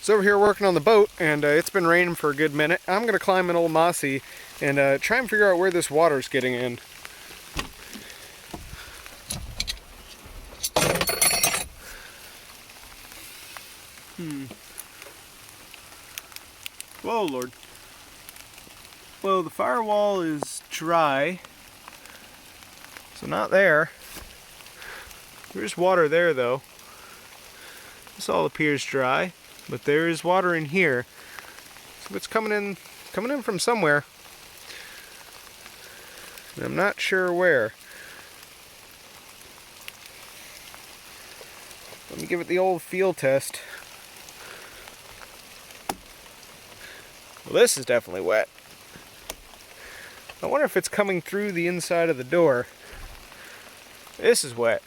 So over here working on the boat, and it's been raining for a good minute. I'm gonna climb an old mossy and try and figure out where this water's getting in. Whoa, Lord. Well, the firewall is dry, so not there. There's water there, though. This all appears dry, but there is water in here. So it's coming in from somewhere. And I'm not sure where. Let me give it the old feel test. Well, this is definitely wet. I wonder if it's coming through the inside of the door. This is wet.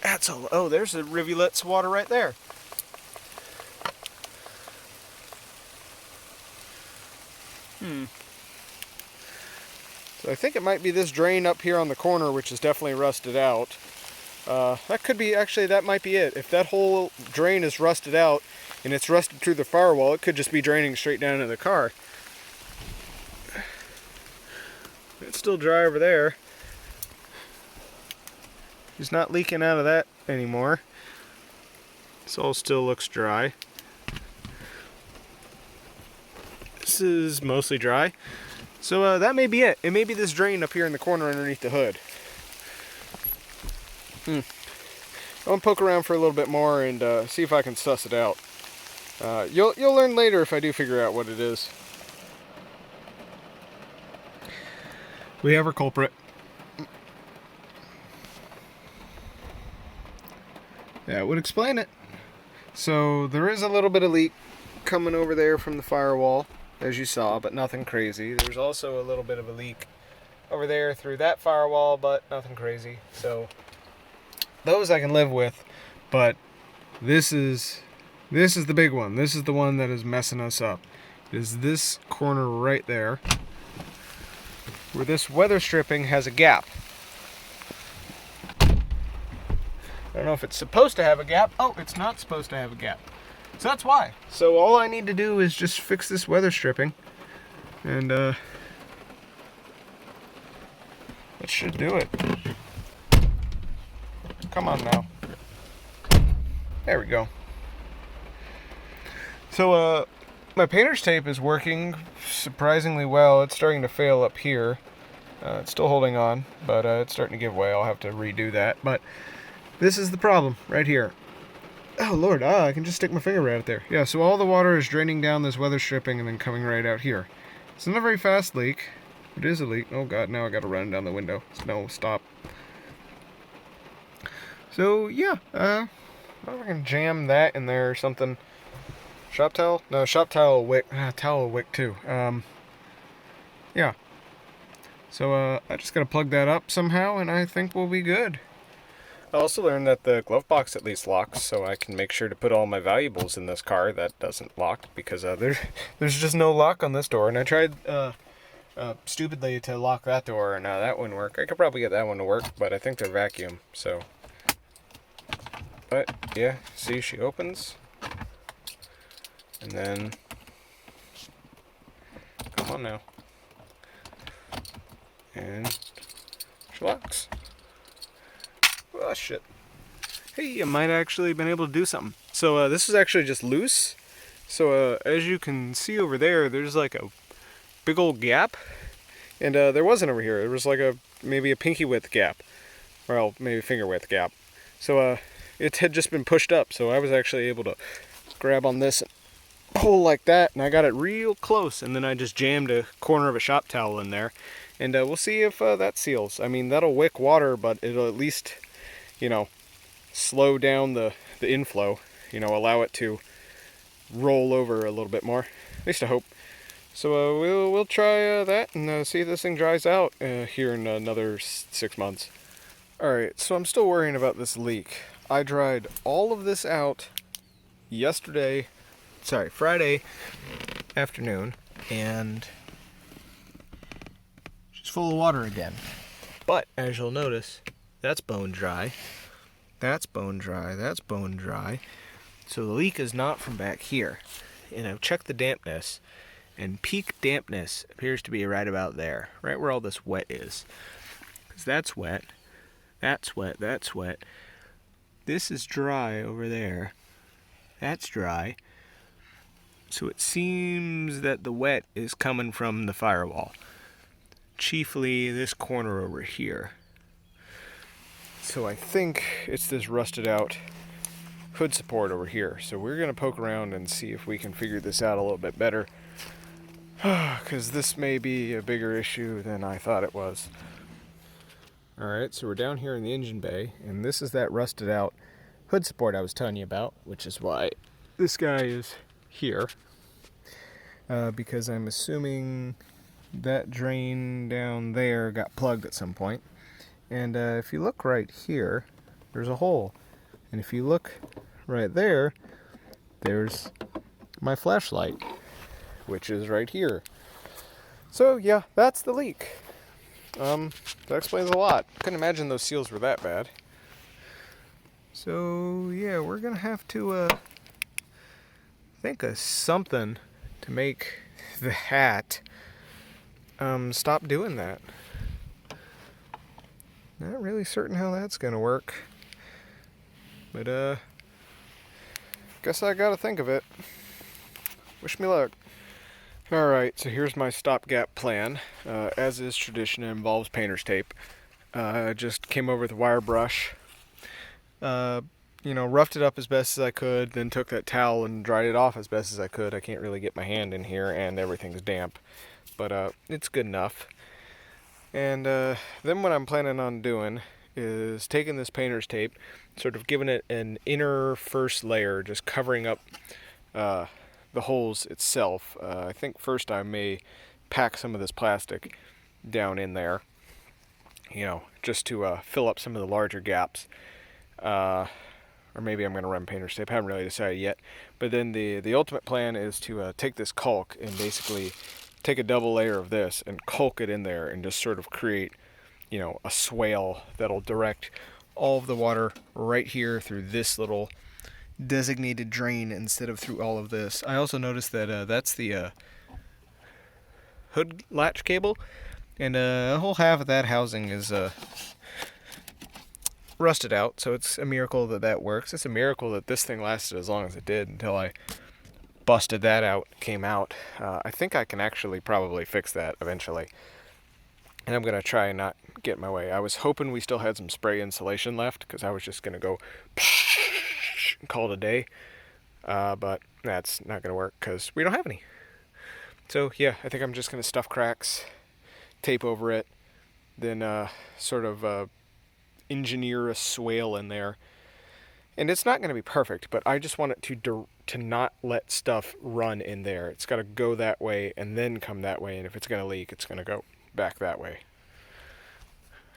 That's all. Oh, there's the rivulet's water right there. So I think it might be this drain up here on the corner, which is definitely rusted out. That could be, actually, that might be it. If that whole drain is rusted out and it's rusted through the firewall, it could just be draining straight down into the car. It's still dry over there. It's not leaking out of that anymore. This all still looks dry. This is mostly dry. So that may be it. It may be this drain up here in the corner underneath the hood. I'm gonna poke around for a little bit more and see if I can suss it out. You'll learn later if I do figure out what it is. We have our culprit. That would explain it. So there is a little bit of leak coming over there from the firewall, as you saw, but nothing crazy. There's also a little bit of a leak over there through that firewall, but nothing crazy. So those I can live with, but this is the big one. This is the one that is messing us up. It is this corner right there, where this weather stripping has a gap. I don't know if it's supposed to have a gap. Oh, it's not supposed to have a gap. So that's why. So all I need to do is just fix this weather stripping, and that should do it. Come on now. There we go. So my painter's tape is working surprisingly well. It's starting to fail up here. It's still holding on, but it's starting to give way. I'll have to redo that. But this is the problem right here. Oh Lord, I can just stick my finger right out there. Yeah, so all the water is draining down this weather stripping and then coming right out here. It's not a very fast leak. It is a leak. Oh God, now I gotta run down the window. No, stop. So yeah, I wonder if I can jam that in there or something. Shop towel? No, shop towel wick. Towel wick too. Yeah. So I just gotta plug that up somehow and I think we'll be good. I also learned that the glove box at least locks, so I can make sure to put all my valuables in this car that doesn't lock, because there's just no lock on this door. And I tried stupidly to lock that door, and that wouldn't work. I could probably get that one to work, but I think they're vacuum, so. But yeah, see, she opens, and then come on now, and she locks. Oh shit. Hey, I might actually have been able to do something. So this is actually just loose. So as you can see over there, there's like a big old gap. And there wasn't over here. There was like maybe a pinky width gap. Well, maybe finger width gap. So it had just been pushed up. So I was actually able to grab on this and pull like that. And I got it real close. And then I just jammed a corner of a shop towel in there. And we'll see if that seals. I mean, that'll wick water, but it'll at least, you know, slow down the inflow, you know, allow it to roll over a little bit more. At least I hope. So we'll try that and see if this thing dries out here in another 6 months. Alright, so I'm still worrying about this leak. I dried all of this out Friday afternoon, and she's full of water again. But as you'll notice, that's bone dry. That's bone dry. That's bone dry. So the leak is not from back here. and I've checked the dampness, and peak dampness appears to be right about there, right where all this wet is. Because that's wet, that's wet, that's wet. This is dry over there. That's dry. So it seems that the wet is coming from the firewall. Chiefly this corner over here. So I think it's this rusted out hood support over here. So we're going to poke around and see if we can figure this out a little bit better. Because this may be a bigger issue than I thought it was. Alright, so we're down here in the engine bay, and this is that rusted out hood support I was telling you about, which is why this guy is here. Because I'm assuming that drain down there got plugged at some point. And if you look right here, there's a hole. And if you look right there, there's my flashlight, which is right here. So yeah, that's the leak. That explains a lot. Couldn't imagine those seals were that bad. So yeah, we're gonna have to think of something to make the hat stop doing that. Not really certain how that's gonna work, but guess I gotta think of it. Wish me luck. Alright, so here's my stopgap plan. As is tradition, it involves painter's tape. I just came over with a wire brush, roughed it up as best as I could, then took that towel and dried it off as best as I could. I can't really get my hand in here and everything's damp, but it's good enough. And then what I'm planning on doing is taking this painter's tape, sort of giving it an inner first layer, just covering up the holes itself. I think first I may pack some of this plastic down in there, just to fill up some of the larger gaps. Or maybe I'm going to run painter's tape. I haven't really decided yet. But then the ultimate plan is to take this caulk and basically take a double layer of this and caulk it in there and just sort of create, a swale that'll direct all of the water right here through this little designated drain instead of through all of this. I also noticed that that's the hood latch cable, and a whole half of that housing is rusted out, so it's a miracle that works. It's a miracle that this thing lasted as long as it did until I busted that out, came out. I think I can actually probably fix that eventually, and I'm going to try and not get in my way. I was hoping we still had some spray insulation left, because I was just going to go and call it a day, but that's not going to work because we don't have any. So yeah, I think I'm just going to stuff cracks, tape over it, then sort of engineer a swale in there. And it's not going to be perfect, but I just want it to not let stuff run in there. It's got to go that way and then come that way, and if it's going to leak, it's going to go back that way.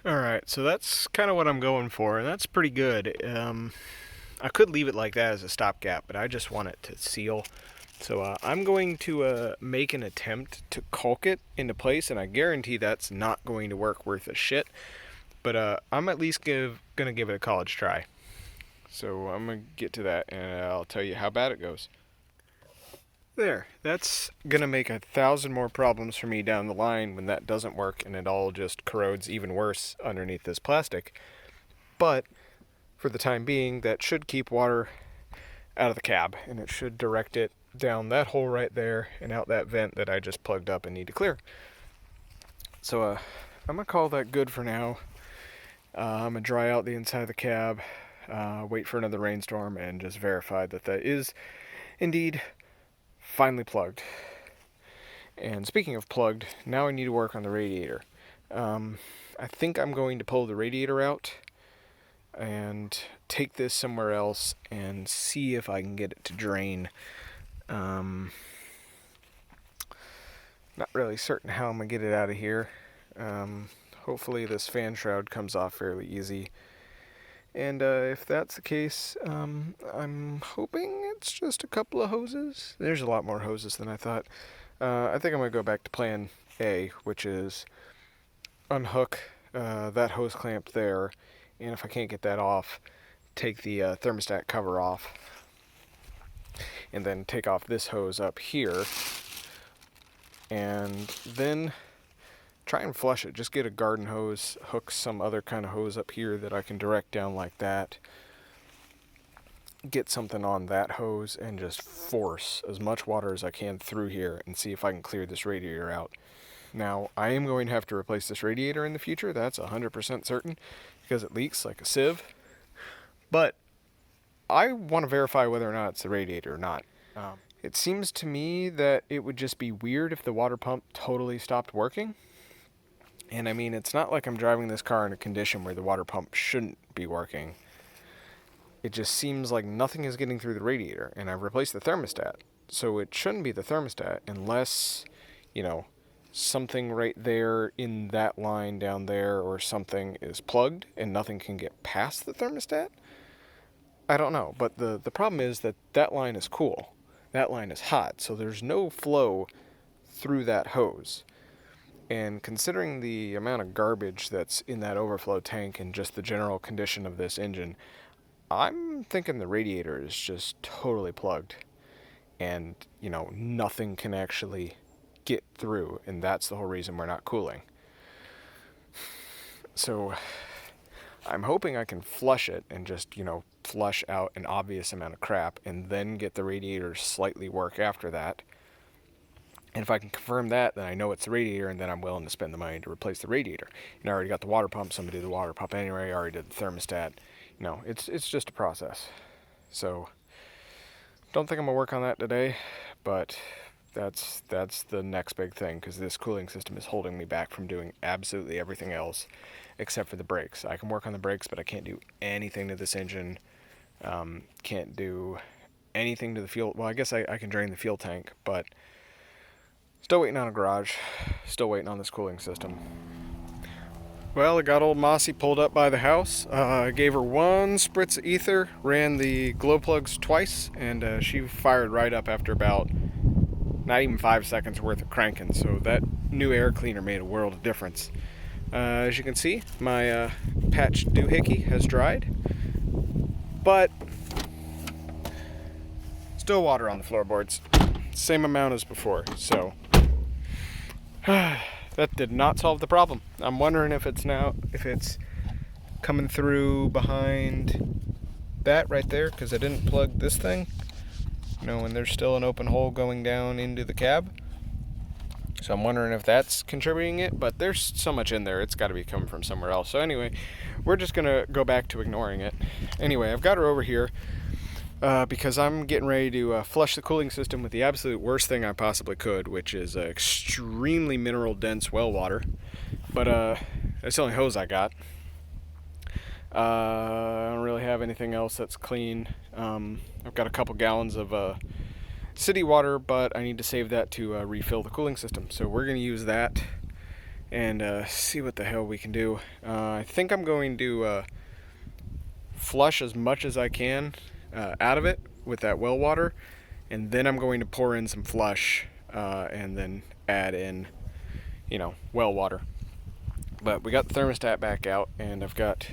Alright, so that's kind of what I'm going for, and that's pretty good. I could leave it like that as a stopgap, but I just want it to seal. So I'm going to make an attempt to caulk it into place, and I guarantee that's not going to work worth a shit. But I'm at least going to give it a college try. So I'm going to get to that, and I'll tell you how bad it goes. There, that's going to make 1,000 more problems for me down the line when that doesn't work and it all just corrodes even worse underneath this plastic. But for the time being, that should keep water out of the cab, and it should direct it down that hole right there and out that vent that I just plugged up and need to clear. So I'm going to call that good for now. I'm going to dry out the inside of the cab, wait for another rainstorm, and just verify that is indeed finally plugged. And speaking of plugged, now I need to work on the radiator. I think I'm going to pull the radiator out and take this somewhere else and see if I can get it to drain. Not really certain how I'm going to get it out of here. Hopefully this fan shroud comes off fairly easy. And if that's the case, I'm hoping it's just a couple of hoses. There's a lot more hoses than I thought. I think I'm going to go back to plan A, which is unhook that hose clamp there, and if I can't get that off, take the thermostat cover off. and then take off this hose up here, and then try and flush it. Just get a garden hose, hook some other kind of hose up here that I can direct down like that, get something on that hose, and just force as much water as I can through here and see if I can clear this radiator out. Now, I am going to have to replace this radiator in the future, that's 100% certain, because it leaks like a sieve, but I want to verify whether or not it's the radiator or not. It seems to me that it would just be weird if the water pump totally stopped working. And I mean, it's not like I'm driving this car in a condition where the water pump shouldn't be working. It just seems like nothing is getting through the radiator, and I've replaced the thermostat. So it shouldn't be the thermostat unless, something right there in that line down there or something is plugged and nothing can get past the thermostat. I don't know, but the problem is that line is cool. That line is hot, so there's no flow through that hose. And considering the amount of garbage that's in that overflow tank and just the general condition of this engine, I'm thinking the radiator is just totally plugged. And, nothing can actually get through, and that's the whole reason we're not cooling. So I'm hoping I can flush it and just, flush out an obvious amount of crap and then get the radiator to slightly work after that. And if I can confirm that, then I know it's the radiator, and then I'm willing to spend the money to replace the radiator. And I already got the water pump, so I'm gonna do the water pump anyway. I already did the thermostat. It's just a process. So don't think I'm gonna work on that today, but that's the next big thing, because this cooling system is holding me back from doing absolutely everything else except for the brakes. I can work on the brakes, but I can't do anything to this engine. Can't do anything to the fuel. Well, I guess I can drain the fuel tank, but still waiting on a garage. Still waiting on this cooling system. Well, I got old Mossy pulled up by the house. I gave her one spritz of ether, ran the glow plugs twice, and she fired right up after about not even 5 seconds worth of cranking. So that new air cleaner made a world of difference. As you can see, my patched doohickey has dried, but still water on the floorboards. Same amount as before, so that did not solve the problem. I'm wondering if it's coming through behind that right there, because I didn't plug this thing, and there's still an open hole going down into the cab. So I'm wondering if that's contributing it, but there's so much in there, it's got to be coming from somewhere else. So anyway, we're just going to go back to ignoring it. Anyway, I've got her over here because I'm getting ready to flush the cooling system with the absolute worst thing I possibly could, which is extremely mineral-dense well water. But that's the only hose I got. I don't really have anything else that's clean. I've got a couple gallons of city water, but I need to save that to refill the cooling system. So we're going to use that and see what the hell we can do. I think I'm going to flush as much as I can out of it with that well water, and then I'm going to pour in some flush and then add in, well water. But we got the thermostat back out, and I've got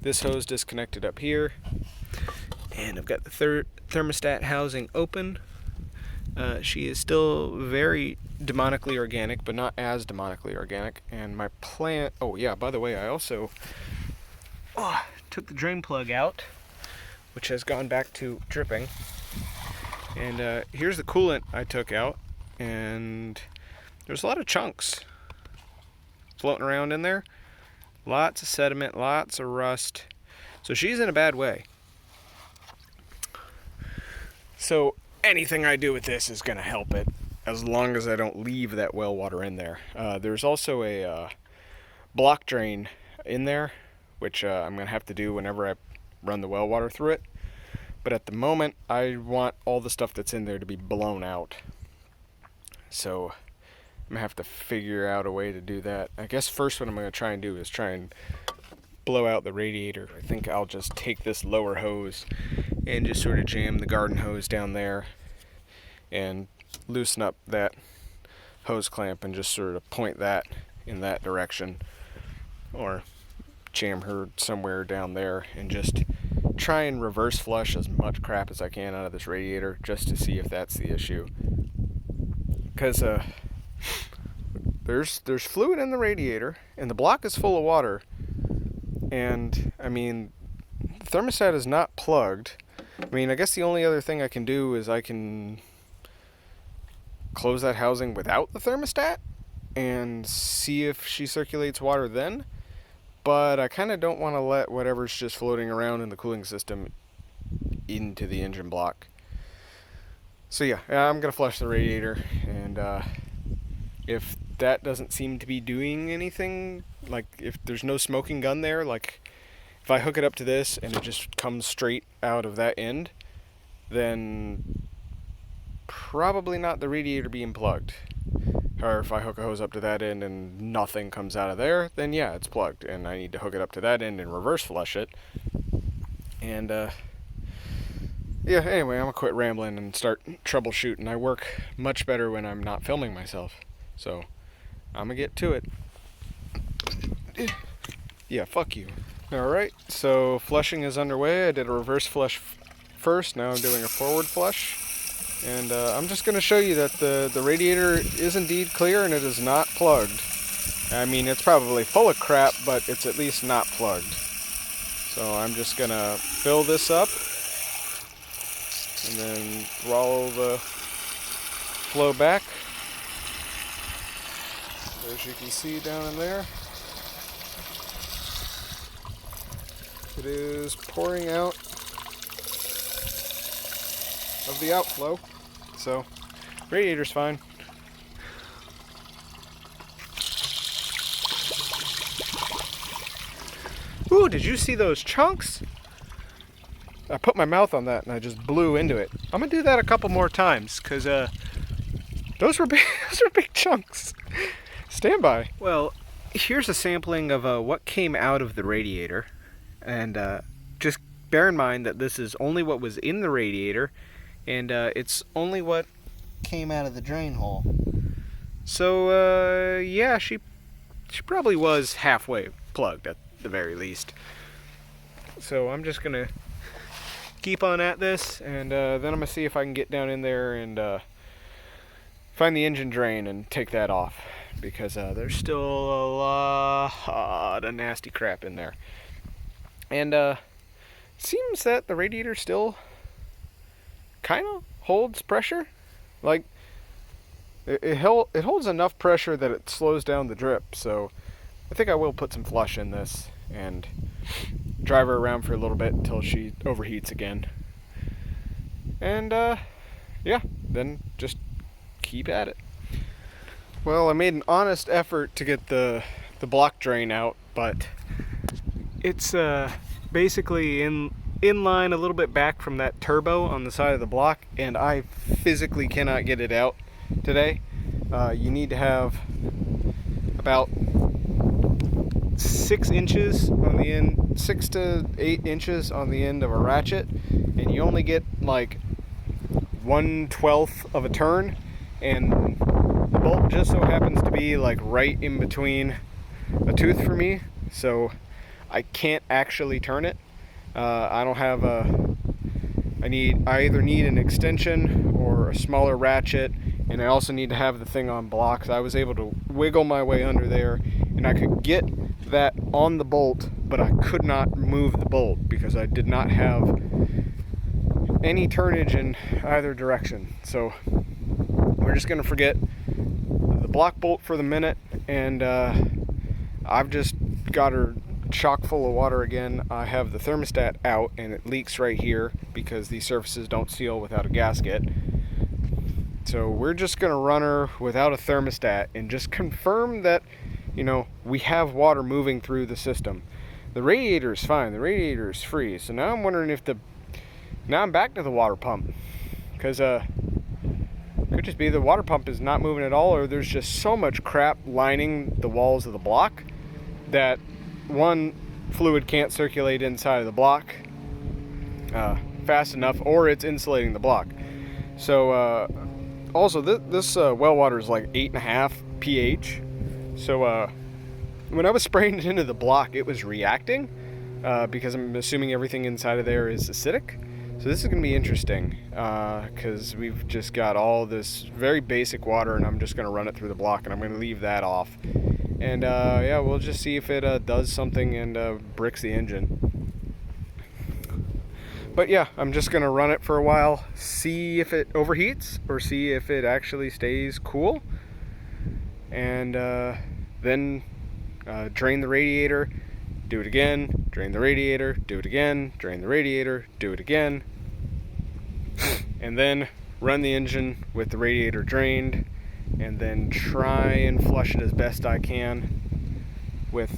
this hose disconnected up here, and I've got the thermostat housing open. She is still very demonically organic, but not as demonically organic. And my plan... Oh, yeah, by the way, I also took the drain plug out, which has gone back to dripping. And here's the coolant I took out, and there's a lot of chunks floating around in there. Lots of sediment, lots of rust. So she's in a bad way. So anything I do with this is going to help it, as long as I don't leave that well water in there. There's also a block drain in there, which I'm going to have to do whenever I run the well water through it. But at the moment, I want all the stuff that's in there to be blown out. So I'm going to have to figure out a way to do that. I guess first what I'm going to try and do is try and blow out the radiator. I think I'll just take this lower hose and just sort of jam the garden hose down there and loosen up that hose clamp and just sort of point that in that direction, or jam her somewhere down there and just try and reverse flush as much crap as I can out of this radiator just to see if that's the issue. Because there's fluid in the radiator, and the block is full of water. And I mean, the thermostat is not plugged. I mean, I guess the only other thing I can do is I can close that housing without the thermostat and see if she circulates water then. But I kind of don't want to let whatever's just floating around in the cooling system into the engine block. So yeah, I'm going to flush the radiator, and if that doesn't seem to be doing anything, like if there's no smoking gun there, like if I hook it up to this and it just comes straight out of that end, then probably not the radiator being plugged. Or if I hook a hose up to that end and nothing comes out of there, then yeah, it's plugged, and I need to hook it up to that end and reverse flush it. And yeah, anyway, I'm gonna quit rambling and start troubleshooting. I work much better when I'm not filming myself, so I'm gonna get to it. Yeah, fuck you. Alright, so flushing is underway. I did a reverse flush first, now I'm doing a forward flush. And I'm just going to show you that the radiator is indeed clear and it is not plugged. I mean, it's probably full of crap, but it's at least not plugged. So I'm just going to fill this up and then throttle the flow back. As you can see down in there, it is pouring out of the outflow. So, radiator's fine. Ooh, did you see those chunks? I put my mouth on that and I just blew into it. I'm gonna do that a couple more times, because those were big chunks. Stand by. Well, here's a sampling of what came out of the radiator. And just bear in mind that this is only what was in the radiator, and it's only what came out of the drain hole. So yeah, she probably was halfway plugged at the very least. So I'm just gonna keep on at this, and then I'm gonna see if I can get down in there and find the engine drain and take that off, because there's still a lot of nasty crap in there. And it seems that the radiator still kind of holds pressure. Like, it holds enough pressure that it slows down the drip. So I think I will put some flush in this and drive her around for a little bit until she overheats again. And yeah, then just keep at it. Well, I made an honest effort to get the block drain out, but it's basically in line a little bit back from that turbo on the side of the block, and I physically cannot get it out today. You need to have about 6 inches on the end, 6 to 8 inches on the end of a ratchet, and you only get like 1/12 of a turn, and the bolt just so happens to be like right in between a tooth for me, so I can't actually turn it. I don't have I either need an extension or a smaller ratchet, and I also need to have the thing on blocks. I was able to wiggle my way under there, and I could get that on the bolt, but I could not move the bolt because I did not have any turnage in either direction. So we're just gonna forget the block bolt for the minute, and I've just got her chock full of water again. I have the thermostat out and it leaks right here because these surfaces don't seal without a gasket. So we're just gonna run her without a thermostat and just confirm that, you know, we have water moving through the system. The radiator is fine, the radiator is free. So now I'm wondering if now I'm back to the water pump, because could just be the water pump is not moving at all, or there's just so much crap lining the walls of the block that one, fluid can't circulate inside of the block fast enough, or it's insulating the block. So also this well water is like 8.5 pH. So when I was spraying it into the block, it was reacting, because I'm assuming everything inside of there is acidic. So this is going to be interesting because we've just got all this very basic water, and I'm just going to run it through the block, and I'm going to leave that off. And yeah, we'll just see if it does something and bricks the engine. But yeah, I'm just going to run it for a while, see if it overheats or see if it actually stays cool. And then drain the radiator, do it again, drain the radiator, do it again, drain the radiator, do it again. And then run the engine with the radiator drained, and then try and flush it as best I can with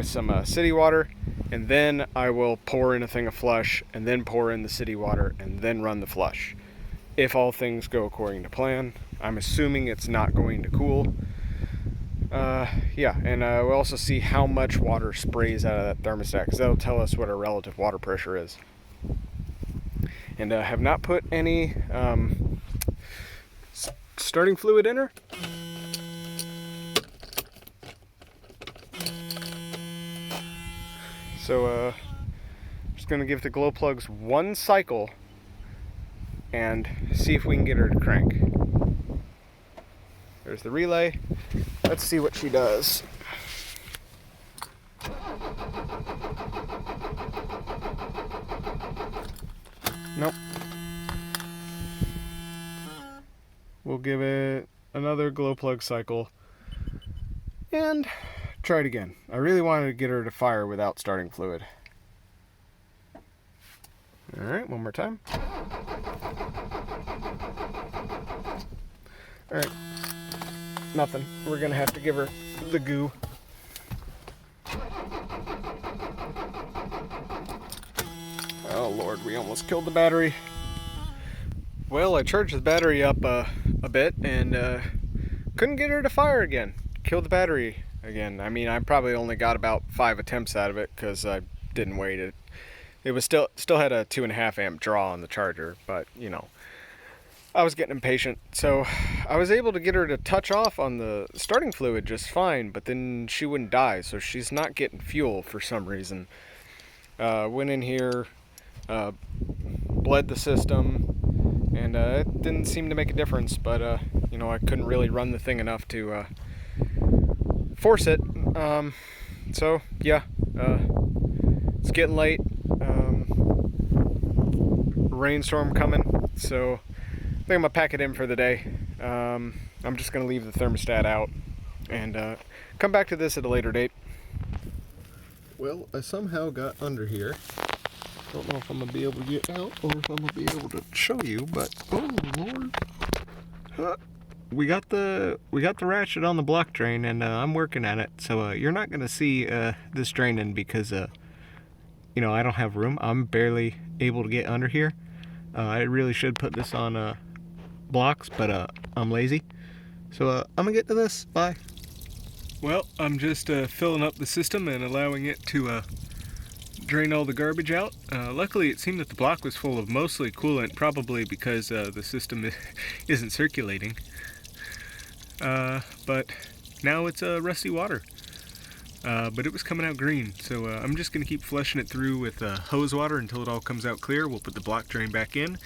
some city water, and then I will pour in a thing of flush, and then pour in the city water, and then run the flush. If all things go according to plan. I'm assuming it's not going to cool. Yeah, and we'll also see how much water sprays out of that thermostat, because that'll tell us what our relative water pressure is. And have not put any starting fluid in her. So just going to give the glow plugs one cycle and see if we can get her to crank. There's the relay. Let's see what she does. Nope. We'll give it another glow plug cycle and try it again. I really wanted to get her to fire without starting fluid. Alright, one more time. Alright. Nothing. We're gonna have to give her the goo. Oh Lord, we almost killed the battery. Well, I charged the battery up a bit and couldn't get her to fire again. Killed the battery again. I mean, I probably only got about 5 attempts out of it because I didn't wait it. It was still had a 2.5 amp draw on the charger, but you know, I was getting impatient, so I was able to get her to touch off on the starting fluid just fine, but then she wouldn't die, so she's not getting fuel for some reason. Went in here, bled the system, and it didn't seem to make a difference, but you know, I couldn't really run the thing enough to force it. So yeah, it's getting late, rainstorm coming, so I think I'm gonna pack it in for the day. I'm just gonna leave the thermostat out and come back to this at a later date. Well, I somehow got under here. Don't know if I'm gonna be able to get out or if I'm gonna be able to show you, but oh Lord, we got the ratchet on the block drain, and I'm working at it. So you're not gonna see this draining because you know, I don't have room. I'm barely able to get under here. I really should put this on blocks, but I'm lazy. So I'm gonna get to this. Bye. Well, I'm just filling up the system and allowing it to drain all the garbage out. Luckily, it seemed that the block was full of mostly coolant, probably because the system isn't circulating. But now it's rusty water. But it was coming out green, so I'm just going to keep flushing it through with hose water until it all comes out clear. We'll put the block drain back in,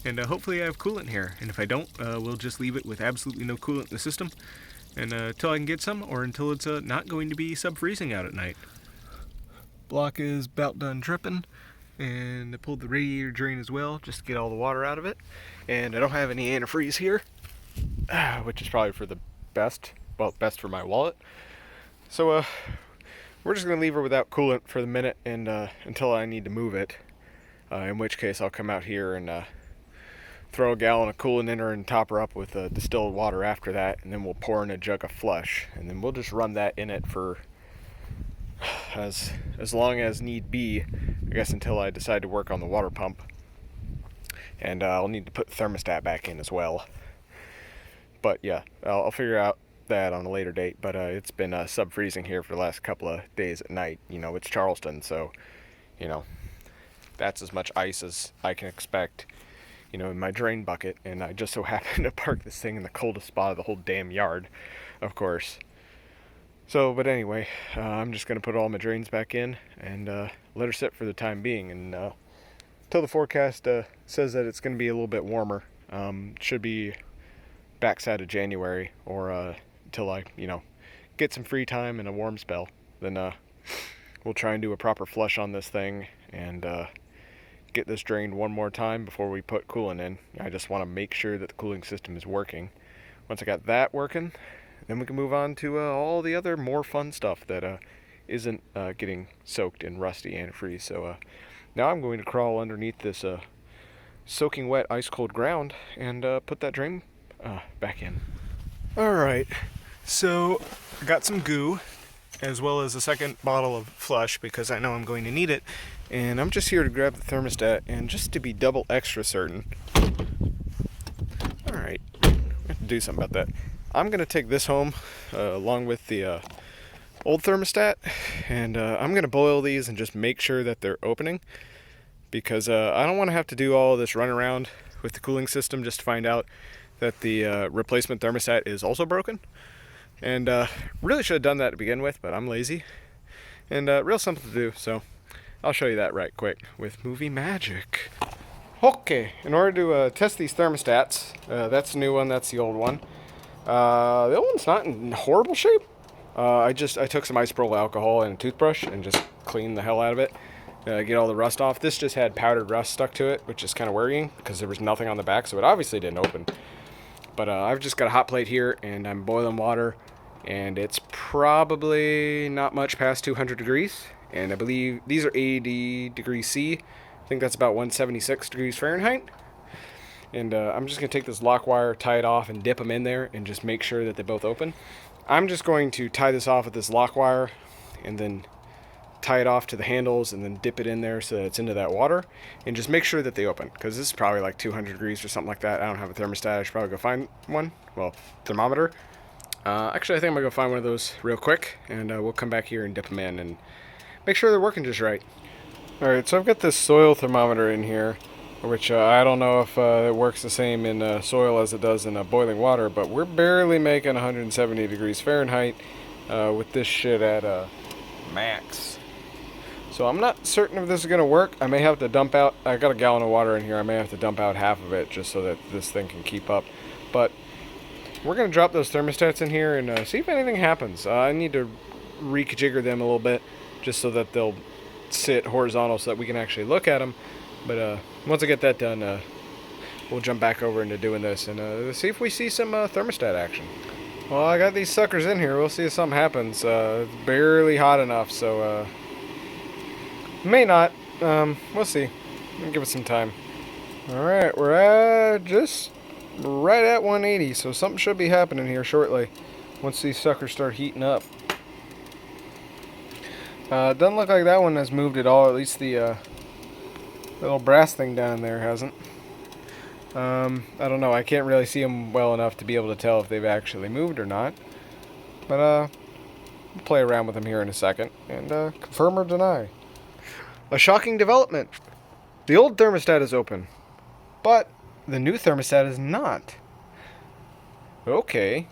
and hopefully I have coolant here. And if I don't, we'll just leave it with absolutely no coolant in the system, and until I can get some, or until it's not going to be sub-freezing out at night. Block is about done dripping, and I pulled the radiator drain as well, just to get all the water out of it. And I don't have any antifreeze here, which is probably for the best, well, best for my wallet. So we're just going to leave her without coolant for the minute and until I need to move it, in which case I'll come out here and throw a gallon of coolant in her and top her up with distilled water after that, and then we'll pour in a jug of flush, and then we'll just run that in it for as long as need be, I guess, until I decide to work on the water pump. And I'll need to put the thermostat back in as well. But yeah, I'll figure out that on a later date. But it's been sub-freezing here for the last couple of days at night. You know, it's Charleston, so you know, that's as much ice as I can expect, you know, in my drain bucket. And I just so happen to park this thing in the coldest spot of the whole damn yard, of course. So, but anyway, I'm just going to put all my drains back in and let her sit for the time being. And until the forecast says that it's going to be a little bit warmer. Should be backside of January or until I, get some free time and a warm spell. Then we'll try and do a proper flush on this thing and get this drained one more time before we put coolant in. I just want to make sure that the cooling system is working. Once I got that working, then we can move on to all the other more fun stuff that isn't getting soaked in rusty antifreeze. So now I'm going to crawl underneath this soaking wet ice cold ground and put that drain back in. Alright, so I got some goo as well as a second bottle of flush because I know I'm going to need it, and I'm just here to grab the thermostat and just to be double extra certain. Alright, I have to do something about that. I'm going to take this home along with the old thermostat, and I'm going to boil these and just make sure that they're opening, because I don't want to have to do all of this run around with the cooling system just to find out that the replacement thermostat is also broken. And really should have done that to begin with, but I'm lazy. And real simple to do, so I'll show you that right quick with movie magic. Okay, in order to test these thermostats, that's the new one, that's the old one. The old one's not in horrible shape. I took some isopropyl alcohol and a toothbrush and just cleaned the hell out of it. Get all the rust off. This just had powdered rust stuck to it, which is kind of worrying because there was nothing on the back, so it obviously didn't open. But I've just got a hot plate here, and I'm boiling water, and it's probably not much past 200 degrees. And I believe these are 80 degrees C. I think that's about 176 degrees Fahrenheit. And I'm just going to take this lock wire, tie it off, and dip them in there, and just make sure that they both open. I'm just going to tie this off with this lock wire, and then tie it off to the handles and then dip it in there so that it's into that water, and just make sure that they open, because this is probably like 200 degrees or something like that. I don't have a thermostat. I should probably go find one. Well, thermometer. Actually, I think I'm going to go find one of those real quick, and we'll come back here and dip them in and make sure they're working just right. Alright, so I've got this soil thermometer in here, which I don't know if it works the same in soil as it does in boiling water, but we're barely making 170 degrees Fahrenheit with this shit at max. So I'm not certain if this is going to work. I may have to dump out, I got a gallon of water in here, I may have to dump out half of it just so that this thing can keep up. But we're going to drop those thermostats in here and see if anything happens. I need to rejigger them a little bit just so that they'll sit horizontal so that we can actually look at them. But once I get that done, we'll jump back over into doing this and see if we see some thermostat action. Well, I got these suckers in here. We'll see if something happens. It's barely hot enough, so may not. We'll see. We'll give it some time. Alright, we're at just right at 180, so something should be happening here shortly once these suckers start heating up. Doesn't look like that one has moved at all. At least the little brass thing down there hasn't. I don't know. I can't really see them well enough to be able to tell if they've actually moved or not. But we'll play around with them here in a second and confirm or deny. A shocking development. The old thermostat is open, but the new thermostat is not. Okay.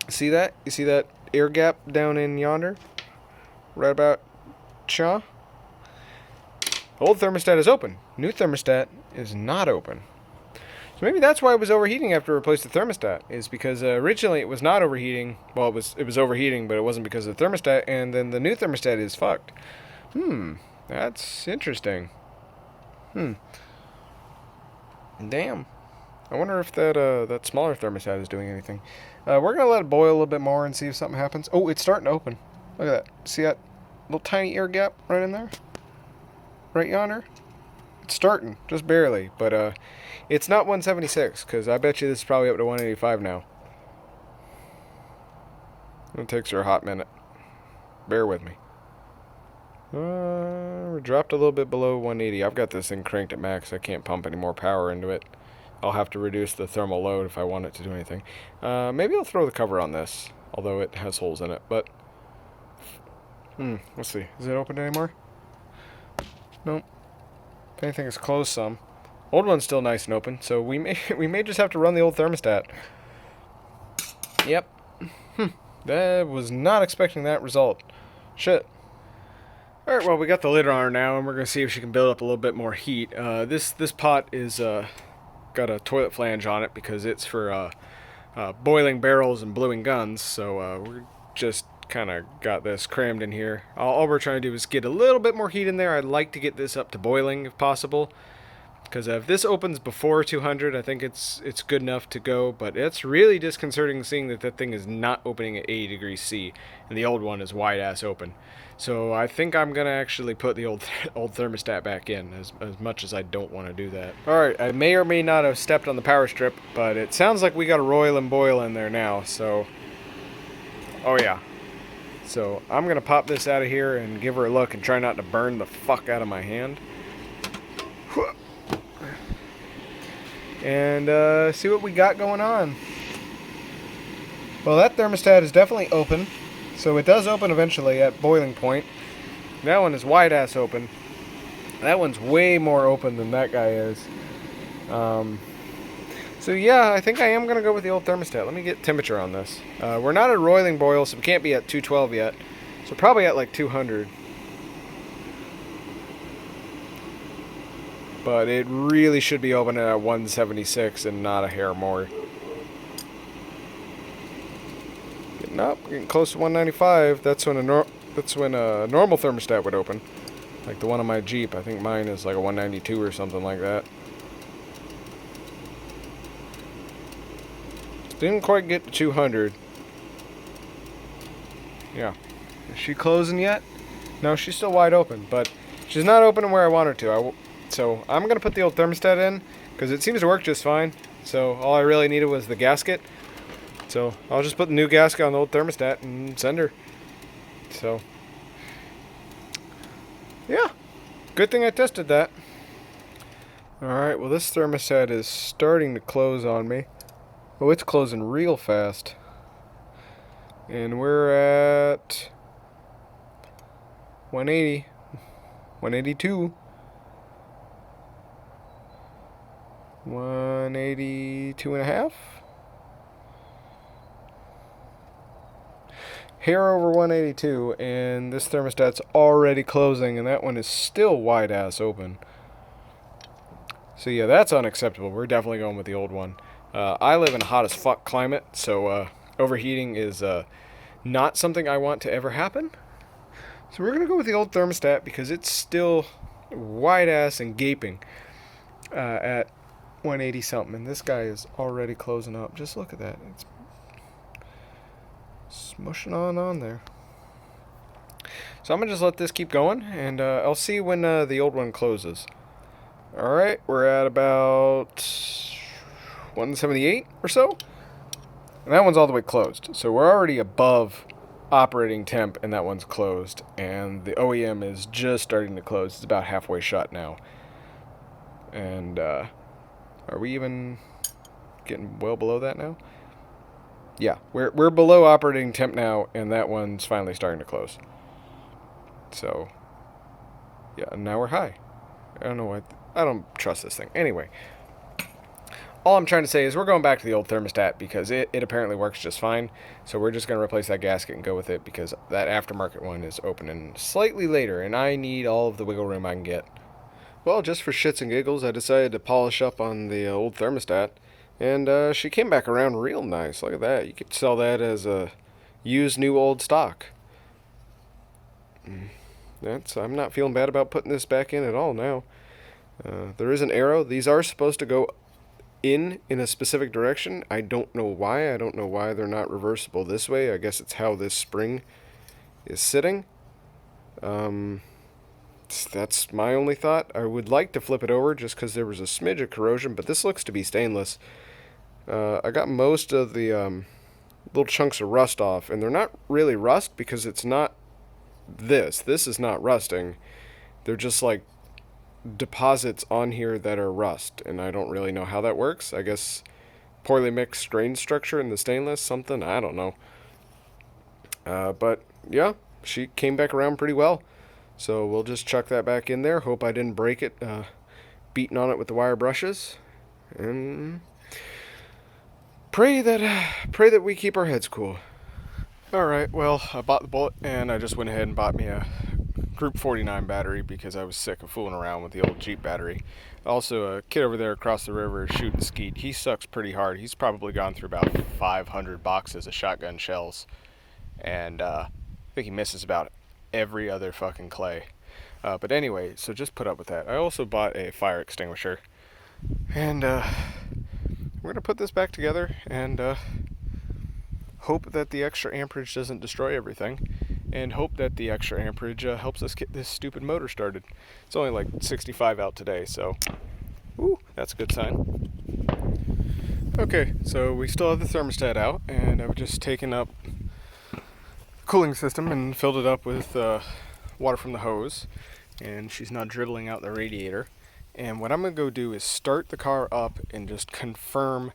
See that? You see that air gap down in yonder? Right about cha? Old thermostat is open. New thermostat is not open. So maybe that's why it was overheating after we replaced the thermostat. Is because originally it was not overheating. Well, it was overheating, but it wasn't because of the thermostat. And then the new thermostat is fucked. That's interesting. Damn. I wonder if that smaller thermostat is doing anything. We're gonna let it boil a little bit more and see if something happens. Oh, it's starting to open. Look at that. See that little tiny air gap right in there? Right yonder? It's starting, just barely, but it's not 176, because I bet you this is probably up to 185 now. It takes her a hot minute. Bear with me. We dropped a little bit below 180. I've got this thing cranked at max. I can't pump any more power into it. I'll have to reduce the thermal load if I want it to do anything. Maybe I'll throw the cover on this, although it has holes in it, but let's see. Is it open anymore? Nope. If anything, it's closed some. Old one's still nice and open, so we may just have to run the old thermostat. Yep. That was not expecting that result. Shit. Alright, well, we got the lid on her now, and we're going to see if she can build up a little bit more heat. This pot is got a toilet flange on it because it's for boiling barrels and bluing guns, so we're just kind of got this crammed in here. All we're trying to do is get a little bit more heat in there. I'd like to get this up to boiling if possible, because if this opens before 200, I think it's good enough to go, but it's really disconcerting seeing that thing is not opening at 80 degrees C, and the old one is wide-ass open. So I think I'm going to actually put the old thermostat back in, as much as I don't want to do that. Alright, I may or may not have stepped on the power strip, but it sounds like we got a roil and boil in there now, so... Oh yeah. So I'm going to pop this out of here and give her a look and try not to burn the fuck out of my hand. And see what we got going on. Well, that thermostat is definitely open, so it does open eventually at boiling point. That one is wide-ass open. That one's way more open than that guy is. So yeah, I think I am going to go with the old thermostat. Let me get temperature on this. We're not at roiling boil, so we can't be at 212 yet. So probably at like 200. But it really should be open at 176 and not a hair more. Getting up, getting close to 195. That's when a normal thermostat would open, like the one on my Jeep. I think mine is like a 192 or something like that. Didn't quite get to 200. Yeah. Is she closing yet? No, she's still wide open, but she's not opening where I want her to. So I'm going to put the old thermostat in, because it seems to work just fine. So all I really needed was the gasket. So I'll just put the new gasket on the old thermostat and send her. So, yeah. Good thing I tested that. Alright, well this thermostat is starting to close on me. Oh, it's closing real fast. And we're at 180. 182. 182 and a half. Hair over 182, and this thermostat's already closing, and that one is still wide ass open. So yeah, that's unacceptable. We're definitely going with the old one. I live in a hot as fuck climate, so overheating is not something I want to ever happen. So we're gonna go with the old thermostat because it's still wide ass and gaping at 180 something, and this guy is already closing up. Just look at that. It's smushing on there. So I'm gonna just let this keep going, and I'll see when the old one closes. Alright, we're at about 178 or so, and that one's all the way closed. So we're already above operating temp, and that one's closed, and the OEM is just starting to close. It's about halfway shut now. And are we even getting well below that now? Yeah, we're below operating temp now, and that one's finally starting to close. So, yeah, and now we're high. I don't know what... I don't trust this thing. Anyway, all I'm trying to say is we're going back to the old thermostat because it apparently works just fine. So we're just going to replace that gasket and go with it because that aftermarket one is opening slightly later, and I need all of the wiggle room I can get. Well, just for shits and giggles, I decided to polish up on the old thermostat, and she came back around real nice. Look at that. You could sell that as a used new old stock. I'm not feeling bad about putting this back in at all now. There is an arrow. These are supposed to go in a specific direction. I don't know why. I don't know why they're not reversible this way. I guess it's how this spring is sitting. That's my only thought. I would like to flip it over just because there was a smidge of corrosion, but this looks to be stainless. I got most of the little chunks of rust off, and they're not really rust because it's not this. This is not rusting. They're just like deposits on here that are rust, and I don't really know how that works. I guess poorly mixed grain structure in the stainless, something, I don't know. But yeah, she came back around pretty well. So we'll just chuck that back in there. Hope I didn't break it beating on it with the wire brushes. And pray that we keep our heads cool. Alright, well, I bought the bullet and I just went ahead and bought me a Group 49 battery because I was sick of fooling around with the old Jeep battery. Also, a kid over there across the river shooting skeet, he sucks pretty hard. He's probably gone through about 500 boxes of shotgun shells. And I think he misses about every other fucking clay. But anyway, so just put up with that. I also bought a fire extinguisher. And we're going to put this back together and hope that the extra amperage doesn't destroy everything, and hope that the extra amperage helps us get this stupid motor started. It's only like 65 out today, so that's a good sign. Okay, so we still have the thermostat out, and I've just taken up the cooling system and filled it up with water from the hose, and she's not dribbling out the radiator. And what I'm going to go do is start the car up and just confirm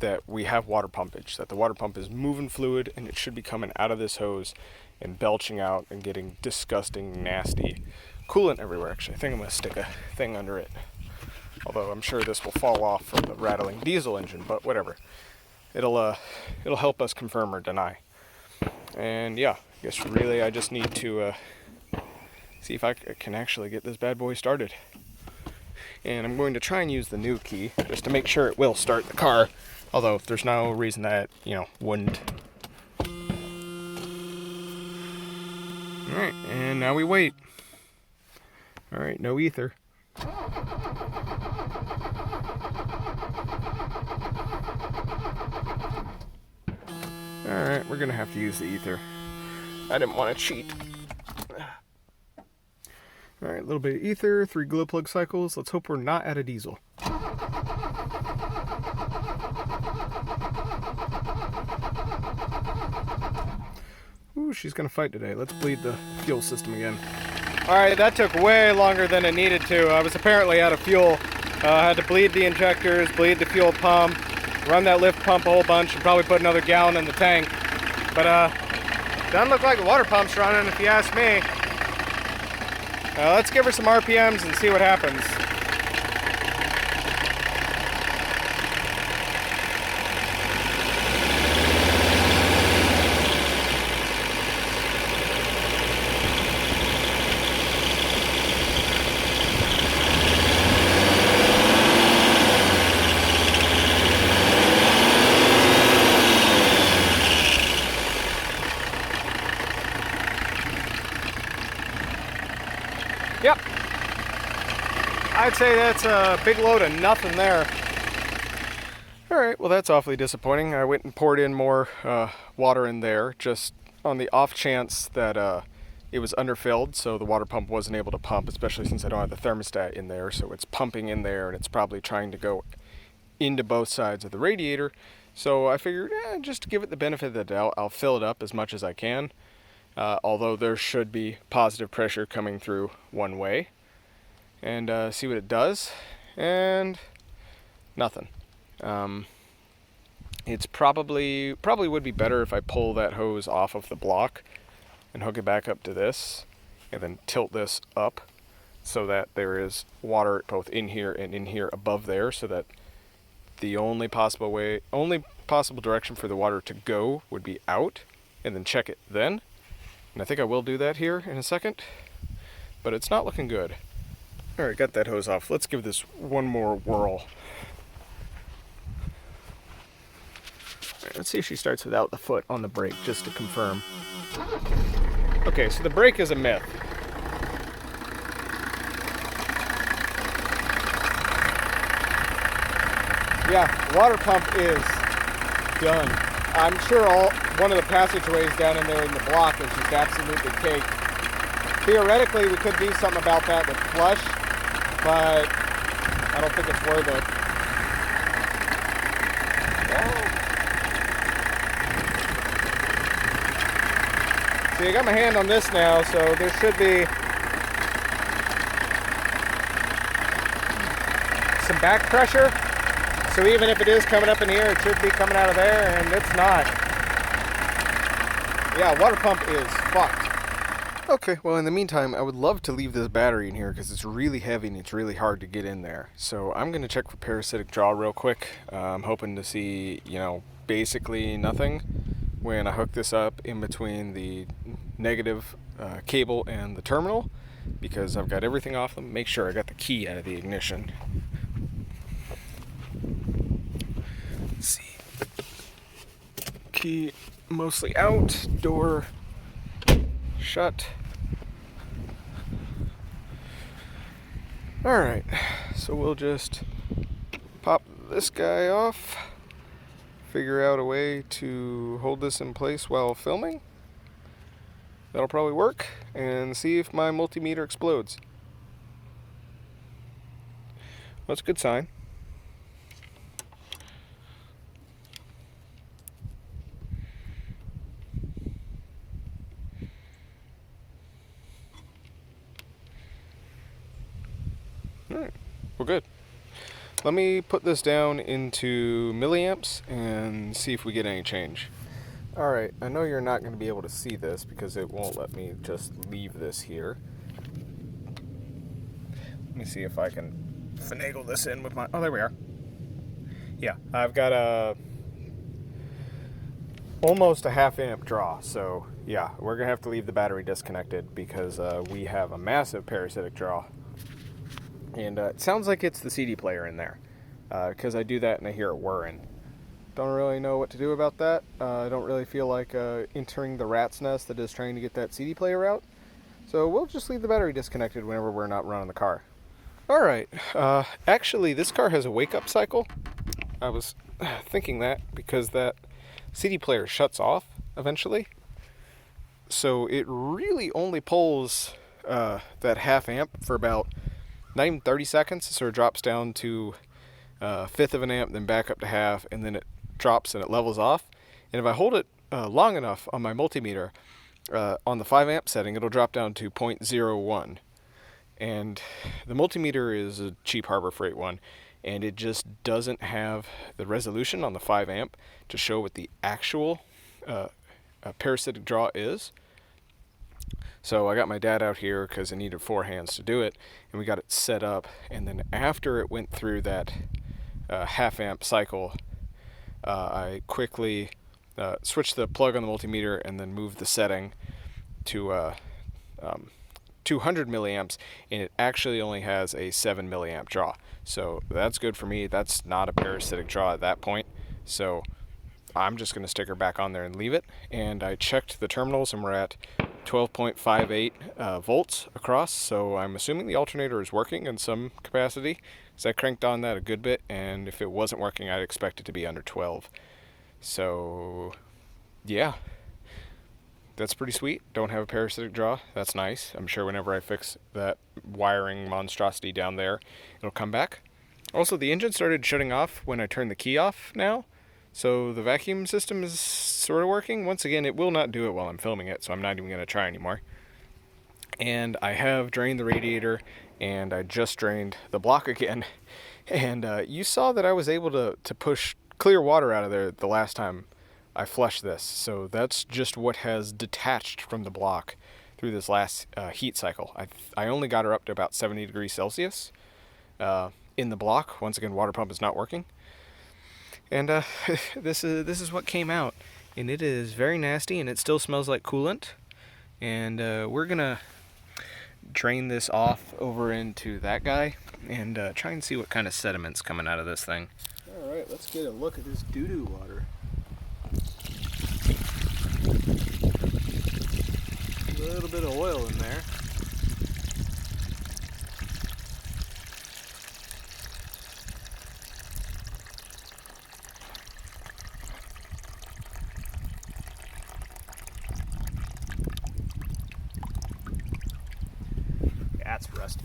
that we have water pumpage, that the water pump is moving fluid and it should be coming out of this hose and belching out and getting disgusting, nasty coolant everywhere. Actually, I think I'm going to stick a thing under it. Although I'm sure this will fall off from the rattling diesel engine, but whatever. It'll help us confirm or deny. And yeah, I guess really I just need to see if I can actually get this bad boy started. And I'm going to try and use the new key just to make sure it will start the car. Although there's no reason that, wouldn't. Alright, and now we wait. Alright, no ether. Alright, we're gonna have to use the ether. I didn't want to cheat. Alright, a little bit of ether, 3 glow plug cycles. Let's hope we're not out of diesel. Ooh, she's gonna fight today. Let's bleed the fuel system again. Alright, that took way longer than it needed to. I was apparently out of fuel. I had to bleed the injectors, bleed the fuel pump, run that lift pump a whole bunch, and probably put another gallon in the tank. But doesn't look like the water pump's running, if you ask me. Let's give her some RPMs and see what happens. Yep. I'd say that's a big load of nothing there. Alright, well that's awfully disappointing. I went and poured in more water in there just on the off chance that it was underfilled, so the water pump wasn't able to pump, especially since I don't have the thermostat in there, so it's pumping in there and it's probably trying to go into both sides of the radiator. So I figured, just to give it the benefit of the doubt, I'll fill it up as much as I can. Although there should be positive pressure coming through one way, and see what it does, and nothing. It's probably would be better if I pull that hose off of the block and hook it back up to this, and then tilt this up so that there is water both in here and in here above there, so that the only possible direction for the water to go would be out, and then check it then. And I think I will do that here in a second, but it's not looking good. Alright, got that hose off. Let's give this one more whirl. Alright, let's see if she starts without the foot on the brake, just to confirm. Okay, so the brake is a myth. Yeah, water pump is done. I'm sure one of the passageways down in there in the block is just absolutely caked. Theoretically, we could do something about that with flush, but I don't think it's worth it. So you got my hand on this now, so there should be some back pressure. So even if it is coming up in here, it should be coming out of there, and it's not. Yeah, water pump is fucked. Okay, well in the meantime, I would love to leave this battery in here because it's really heavy and it's really hard to get in there. So I'm going to check for parasitic draw real quick. I'm hoping to see, basically nothing. when I hook this up in between the negative cable and the terminal, because I've got everything off them. Make sure I got the key out of the ignition. Let's see. Key mostly out, door shut. Alright, so we'll just pop this guy off, figure out a way to hold this in place while filming. That'll probably work, and see if my multimeter explodes. That's a good sign. Alright, well good. Let me put this down into milliamps and see if we get any change. Alright, I know you're not going to be able to see this because it won't let me just leave this here. Let me see if I can finagle this in with my... Oh, there we are. Yeah, I've got almost a half amp draw, so yeah, we're going to have to leave the battery disconnected because we have a massive parasitic draw. And it sounds like it's the CD player in there, because I do that and I hear it whirring. Don't really know what to do about that. I don't really feel like entering the rat's nest that is trying to get that CD player out. So we'll just leave the battery disconnected whenever we're not running the car. Alright, actually this car has a wake-up cycle. I was thinking that because that CD player shuts off eventually. So it really only pulls that half amp for about not even 30 seconds, so it drops down to a fifth of an amp, then back up to half, and then it drops and it levels off. And if I hold it long enough on my multimeter, on the 5 amp setting, it'll drop down to 0.01. And the multimeter is a cheap Harbor Freight one, and it just doesn't have the resolution on the 5 amp to show what the actual parasitic draw is. So I got my dad out here because I needed 4 hands to do it, and we got it set up. And then after it went through that half amp cycle, I quickly switched the plug on the multimeter and then moved the setting to 200 milliamps, and it actually only has a 7 milliamp draw. So that's good for me. That's not a parasitic draw at that point. So I'm just going to stick her back on there and leave it. And I checked the terminals, and we're at 12.58 volts across, so I'm assuming the alternator is working in some capacity, because I cranked on that a good bit, and if it wasn't working, I'd expect it to be under 12. So yeah, that's pretty sweet. Don't have a parasitic draw. That's nice. I'm sure whenever I fix that wiring monstrosity down there, it'll come back. Also, the engine started shutting off when I turned the key off now. So the vacuum system is sort of working. Once again, it will not do it while I'm filming it, so I'm not even going to try anymore. And I have drained the radiator, and I just drained the block again. And you saw that I was able to push clear water out of there the last time I flushed this. So that's just what has detached from the block through this last heat cycle. I only got her up to about 70 degrees Celsius in the block. Once again, water pump is not working. And this is what came out, and it is very nasty, and it still smells like coolant. And we're gonna drain this off over into that guy and try and see what kind of sediment's coming out of this thing. All right, let's get a look at this doo-doo water. A little bit of oil in there. That's rusty.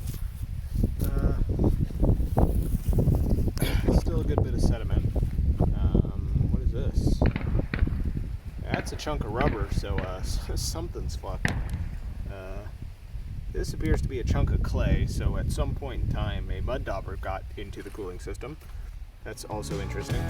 Still a good bit of sediment. What is this? That's a chunk of rubber, so something's fucked. This appears to be a chunk of clay, so at some point in time a mud dauber got into the cooling system. That's also interesting.